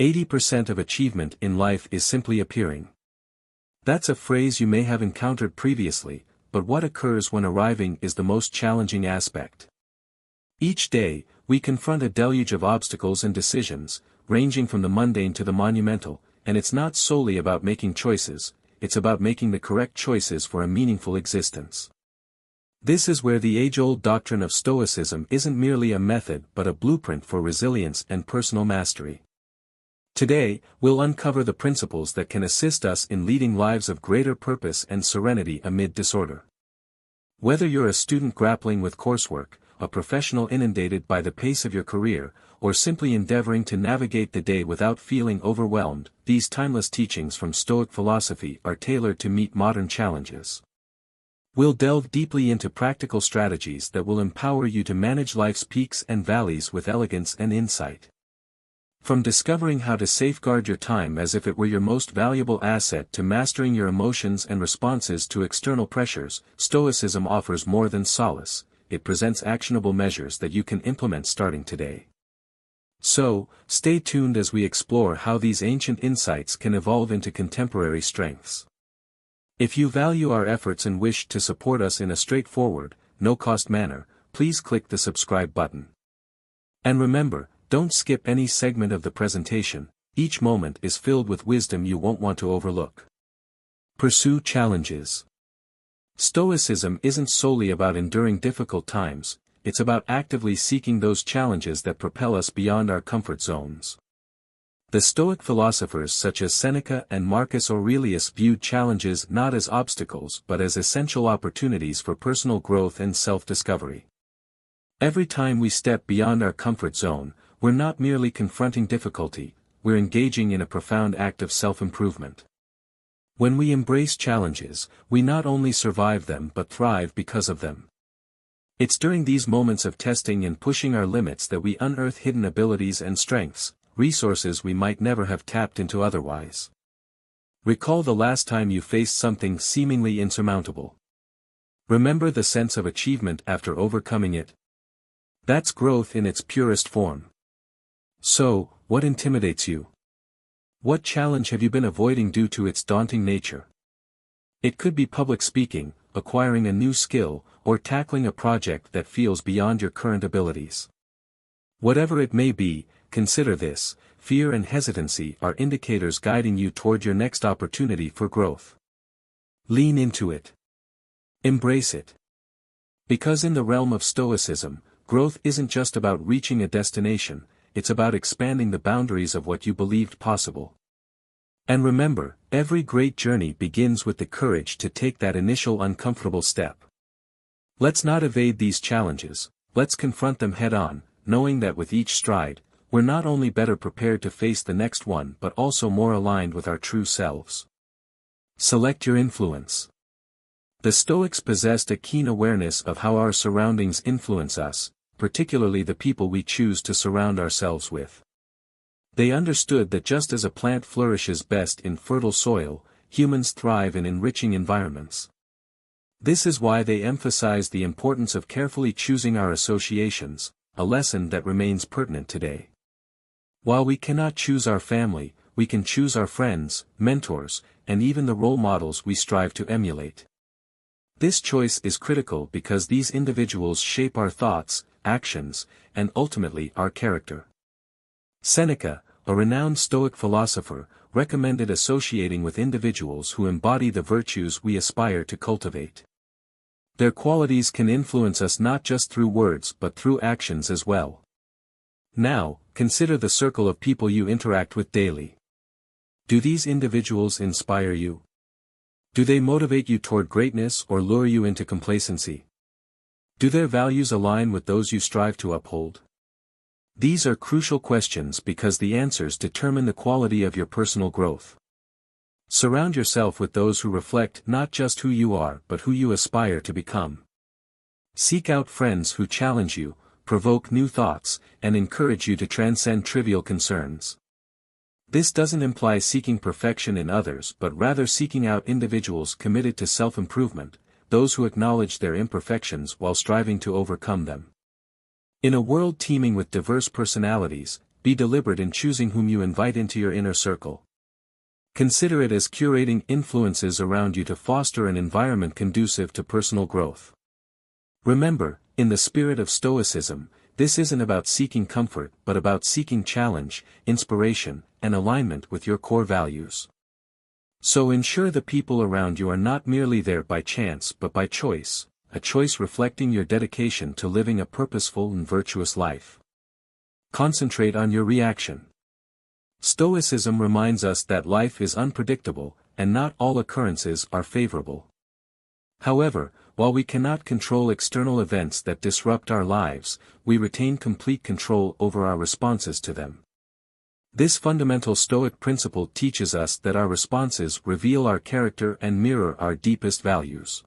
80% of achievement in life is simply appearing. That's a phrase you may have encountered previously, but what occurs when arriving is the most challenging aspect. Each day, we confront a deluge of obstacles and decisions, ranging from the mundane to the monumental, and it's not solely about making choices, it's about making the correct choices for a meaningful existence. This is where the age-old doctrine of Stoicism isn't merely a method but a blueprint for resilience and personal mastery. Today, we'll uncover the principles that can assist us in leading lives of greater purpose and serenity amid disorder. Whether you're a student grappling with coursework, a professional inundated by the pace of your career, or simply endeavoring to navigate the day without feeling overwhelmed, these timeless teachings from Stoic philosophy are tailored to meet modern challenges. We'll delve deeply into practical strategies that will empower you to manage life's peaks and valleys with elegance and insight. From discovering how to safeguard your time as if it were your most valuable asset to mastering your emotions and responses to external pressures, Stoicism offers more than solace. It presents actionable measures that you can implement starting today. So, stay tuned as we explore how these ancient insights can evolve into contemporary strengths. If you value our efforts and wish to support us in a straightforward, no-cost manner, please click the subscribe button. And remember, don't skip any segment of the presentation, each moment is filled with wisdom you won't want to overlook. Pursue challenges. Stoicism isn't solely about enduring difficult times, it's about actively seeking those challenges that propel us beyond our comfort zones. The Stoic philosophers such as Seneca and Marcus Aurelius viewed challenges not as obstacles but as essential opportunities for personal growth and self-discovery. Every time we step beyond our comfort zone, we're not merely confronting difficulty, we're engaging in a profound act of self-improvement. When we embrace challenges, we not only survive them but thrive because of them. It's during these moments of testing and pushing our limits that we unearth hidden abilities and strengths, resources we might never have tapped into otherwise. Recall the last time you faced something seemingly insurmountable. Remember the sense of achievement after overcoming it? That's growth in its purest form. So, what intimidates you? What challenge have you been avoiding due to its daunting nature? It could be public speaking, acquiring a new skill, or tackling a project that feels beyond your current abilities. Whatever it may be, consider this: fear and hesitancy are indicators guiding you toward your next opportunity for growth. Lean into it. Embrace it. Because in the realm of Stoicism, growth isn't just about reaching a destination, it's about expanding the boundaries of what you believed possible. And remember, every great journey begins with the courage to take that initial uncomfortable step. Let's not evade these challenges, let's confront them head-on, knowing that with each stride, we're not only better prepared to face the next one but also more aligned with our true selves. Select your influence. The Stoics possessed a keen awareness of how our surroundings influence us, particularly the people we choose to surround ourselves with. They understood that just as a plant flourishes best in fertile soil, humans thrive in enriching environments. This is why they emphasize the importance of carefully choosing our associations, a lesson that remains pertinent today. While we cannot choose our family, we can choose our friends, mentors, and even the role models we strive to emulate. This choice is critical because these individuals shape our thoughts, actions, and ultimately our character. Seneca, a renowned Stoic philosopher, recommended associating with individuals who embody the virtues we aspire to cultivate. Their qualities can influence us not just through words but through actions as well. Now, consider the circle of people you interact with daily. Do these individuals inspire you? Do they motivate you toward greatness or lure you into complacency? Do their values align with those you strive to uphold? These are crucial questions because the answers determine the quality of your personal growth. Surround yourself with those who reflect not just who you are but who you aspire to become. Seek out friends who challenge you, provoke new thoughts, and encourage you to transcend trivial concerns. This doesn't imply seeking perfection in others but rather seeking out individuals committed to self-improvement, those who acknowledge their imperfections while striving to overcome them. In a world teeming with diverse personalities, be deliberate in choosing whom you invite into your inner circle. Consider it as curating influences around you to foster an environment conducive to personal growth. Remember, in the spirit of Stoicism, this isn't about seeking comfort but about seeking challenge, inspiration, and alignment with your core values. So ensure the people around you are not merely there by chance but by choice, a choice reflecting your dedication to living a purposeful and virtuous life. Concentrate on your reaction. Stoicism reminds us that life is unpredictable, and not all occurrences are favorable. However, while we cannot control external events that disrupt our lives, we retain complete control over our responses to them. This fundamental Stoic principle teaches us that our responses reveal our character and mirror our deepest values.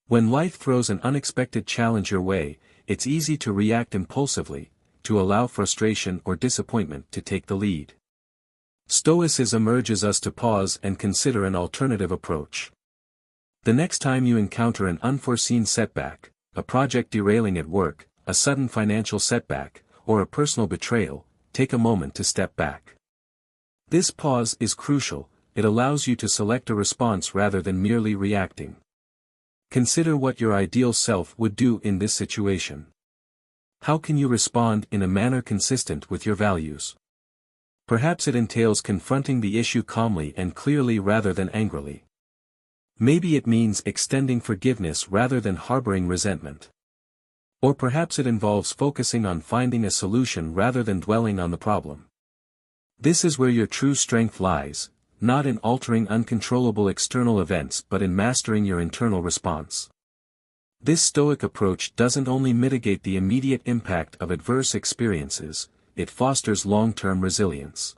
When life throws an unexpected challenge your way, it's easy to react impulsively, to allow frustration or disappointment to take the lead. Stoicism urges us to pause and consider an alternative approach. The next time you encounter an unforeseen setback, a project derailing at work, a sudden financial setback, or a personal betrayal, take a moment to step back. This pause is crucial. It allows you to select a response rather than merely reacting. Consider what your ideal self would do in this situation. How can you respond in a manner consistent with your values? Perhaps it entails confronting the issue calmly and clearly rather than angrily. Maybe it means extending forgiveness rather than harboring resentment. Or perhaps it involves focusing on finding a solution rather than dwelling on the problem. This is where your true strength lies, not in altering uncontrollable external events but in mastering your internal response. This Stoic approach doesn't only mitigate the immediate impact of adverse experiences, it fosters long-term resilience.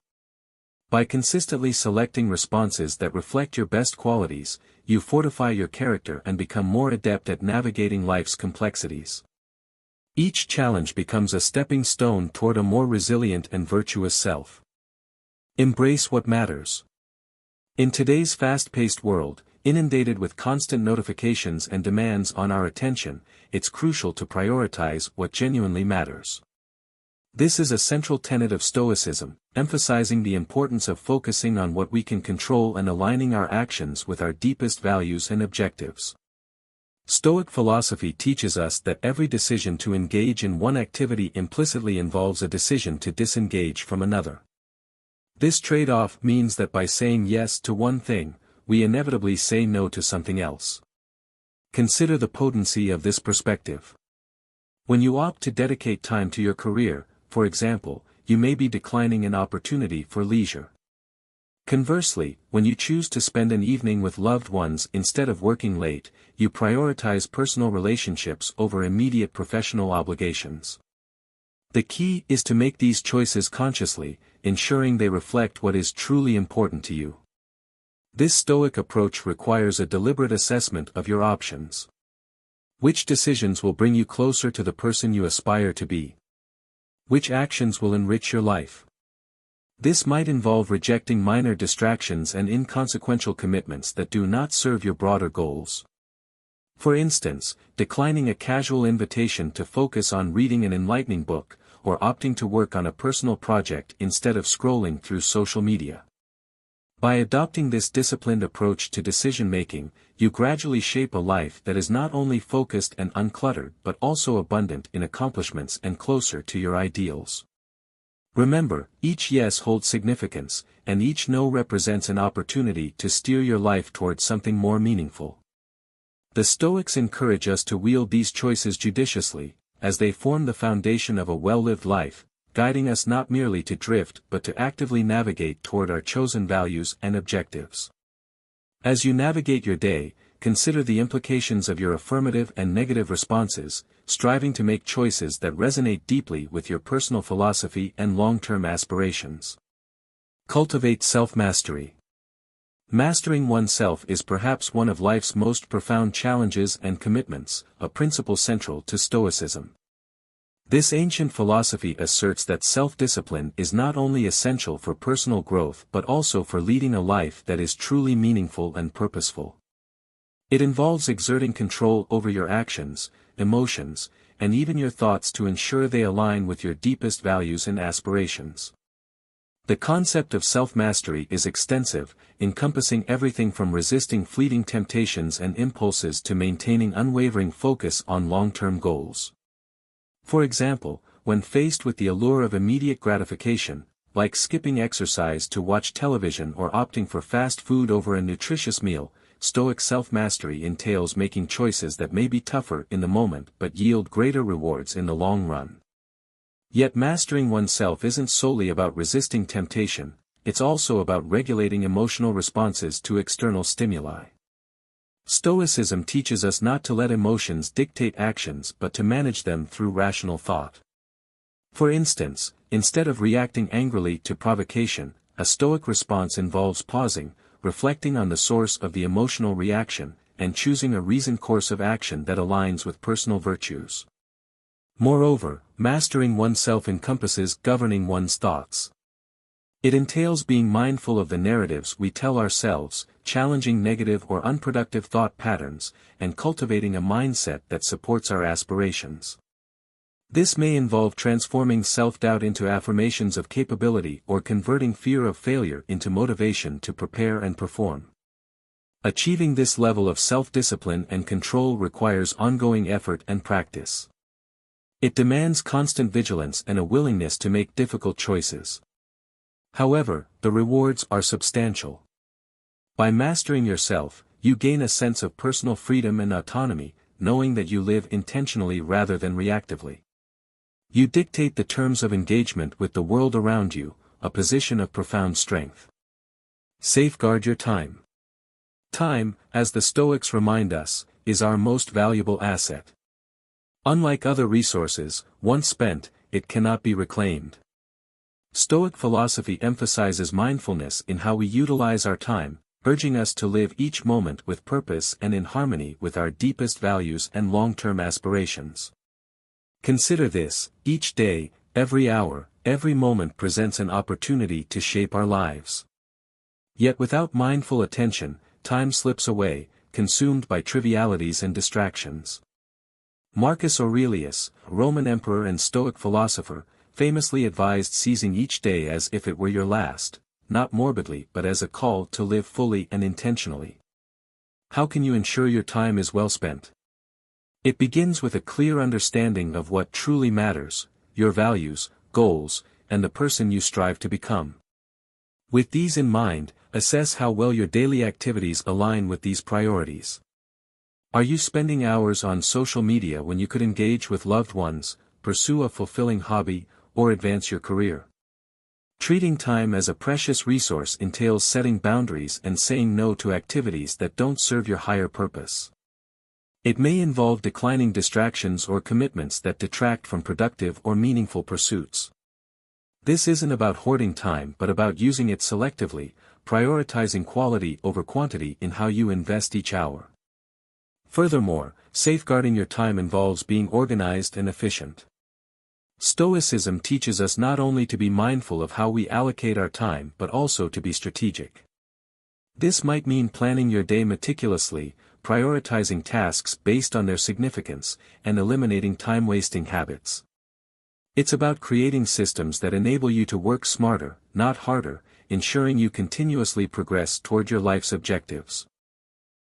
By consistently selecting responses that reflect your best qualities, you fortify your character and become more adept at navigating life's complexities. Each challenge becomes a stepping stone toward a more resilient and virtuous self. Embrace what matters. In today's fast-paced world, inundated with constant notifications and demands on our attention, it's crucial to prioritize what genuinely matters. This is a central tenet of Stoicism, emphasizing the importance of focusing on what we can control and aligning our actions with our deepest values and objectives. Stoic philosophy teaches us that every decision to engage in one activity implicitly involves a decision to disengage from another. This trade-off means that by saying yes to one thing, we inevitably say no to something else. Consider the potency of this perspective. When you opt to dedicate time to your career, for example, you may be declining an opportunity for leisure. Conversely, when you choose to spend an evening with loved ones instead of working late, you prioritize personal relationships over immediate professional obligations. The key is to make these choices consciously, ensuring they reflect what is truly important to you. This Stoic approach requires a deliberate assessment of your options. Which decisions will bring you closer to the person you aspire to be? Which actions will enrich your life? This might involve rejecting minor distractions and inconsequential commitments that do not serve your broader goals. For instance, declining a casual invitation to focus on reading an enlightening book, or opting to work on a personal project instead of scrolling through social media. By adopting this disciplined approach to decision-making, you gradually shape a life that is not only focused and uncluttered but also abundant in accomplishments and closer to your ideals. Remember, each yes holds significance, and each no represents an opportunity to steer your life towards something more meaningful. The Stoics encourage us to wield these choices judiciously, as they form the foundation of a well-lived life, guiding us not merely to drift but to actively navigate toward our chosen values and objectives. As you navigate your day, consider the implications of your affirmative and negative responses, striving to make choices that resonate deeply with your personal philosophy and long-term aspirations. Cultivate self-mastery. Mastering oneself is perhaps one of life's most profound challenges and commitments, a principle central to Stoicism. This ancient philosophy asserts that self-discipline is not only essential for personal growth but also for leading a life that is truly meaningful and purposeful. It involves exerting control over your actions, emotions, and even your thoughts to ensure they align with your deepest values and aspirations. The concept of self-mastery is extensive, encompassing everything from resisting fleeting temptations and impulses to maintaining unwavering focus on long-term goals. For example, when faced with the allure of immediate gratification, like skipping exercise to watch television or opting for fast food over a nutritious meal, Stoic self-mastery entails making choices that may be tougher in the moment but yield greater rewards in the long run. Yet mastering oneself isn't solely about resisting temptation, it's also about regulating emotional responses to external stimuli. Stoicism teaches us not to let emotions dictate actions but to manage them through rational thought. For instance, instead of reacting angrily to provocation, a Stoic response involves pausing, reflecting on the source of the emotional reaction, and choosing a reasoned course of action that aligns with personal virtues. Moreover, mastering oneself encompasses governing one's thoughts. It entails being mindful of the narratives we tell ourselves, challenging negative or unproductive thought patterns, and cultivating a mindset that supports our aspirations. This may involve transforming self-doubt into affirmations of capability or converting fear of failure into motivation to prepare and perform. Achieving this level of self-discipline and control requires ongoing effort and practice. It demands constant vigilance and a willingness to make difficult choices. However, the rewards are substantial. By mastering yourself, you gain a sense of personal freedom and autonomy, knowing that you live intentionally rather than reactively. You dictate the terms of engagement with the world around you, a position of profound strength. Safeguard your time. Time, as the Stoics remind us, is our most valuable asset. Unlike other resources, once spent, it cannot be reclaimed. Stoic philosophy emphasizes mindfulness in how we utilize our time, urging us to live each moment with purpose and in harmony with our deepest values and long-term aspirations. Consider this: each day, every hour, every moment presents an opportunity to shape our lives. Yet without mindful attention, time slips away, consumed by trivialities and distractions. Marcus Aurelius, Roman emperor and Stoic philosopher, famously advised seizing each day as if it were your last, not morbidly but as a call to live fully and intentionally. How can you ensure your time is well spent? It begins with a clear understanding of what truly matters, your values, goals, and the person you strive to become. With these in mind, assess how well your daily activities align with these priorities. Are you spending hours on social media when you could engage with loved ones, pursue a fulfilling hobby, or advance your career? Treating time as a precious resource entails setting boundaries and saying no to activities that don't serve your higher purpose. It may involve declining distractions or commitments that detract from productive or meaningful pursuits. This isn't about hoarding time but about using it selectively, prioritizing quality over quantity in how you invest each hour. Furthermore, safeguarding your time involves being organized and efficient. Stoicism teaches us not only to be mindful of how we allocate our time but also to be strategic. This might mean planning your day meticulously, prioritizing tasks based on their significance, and eliminating time-wasting habits. It's about creating systems that enable you to work smarter, not harder, ensuring you continuously progress toward your life's objectives.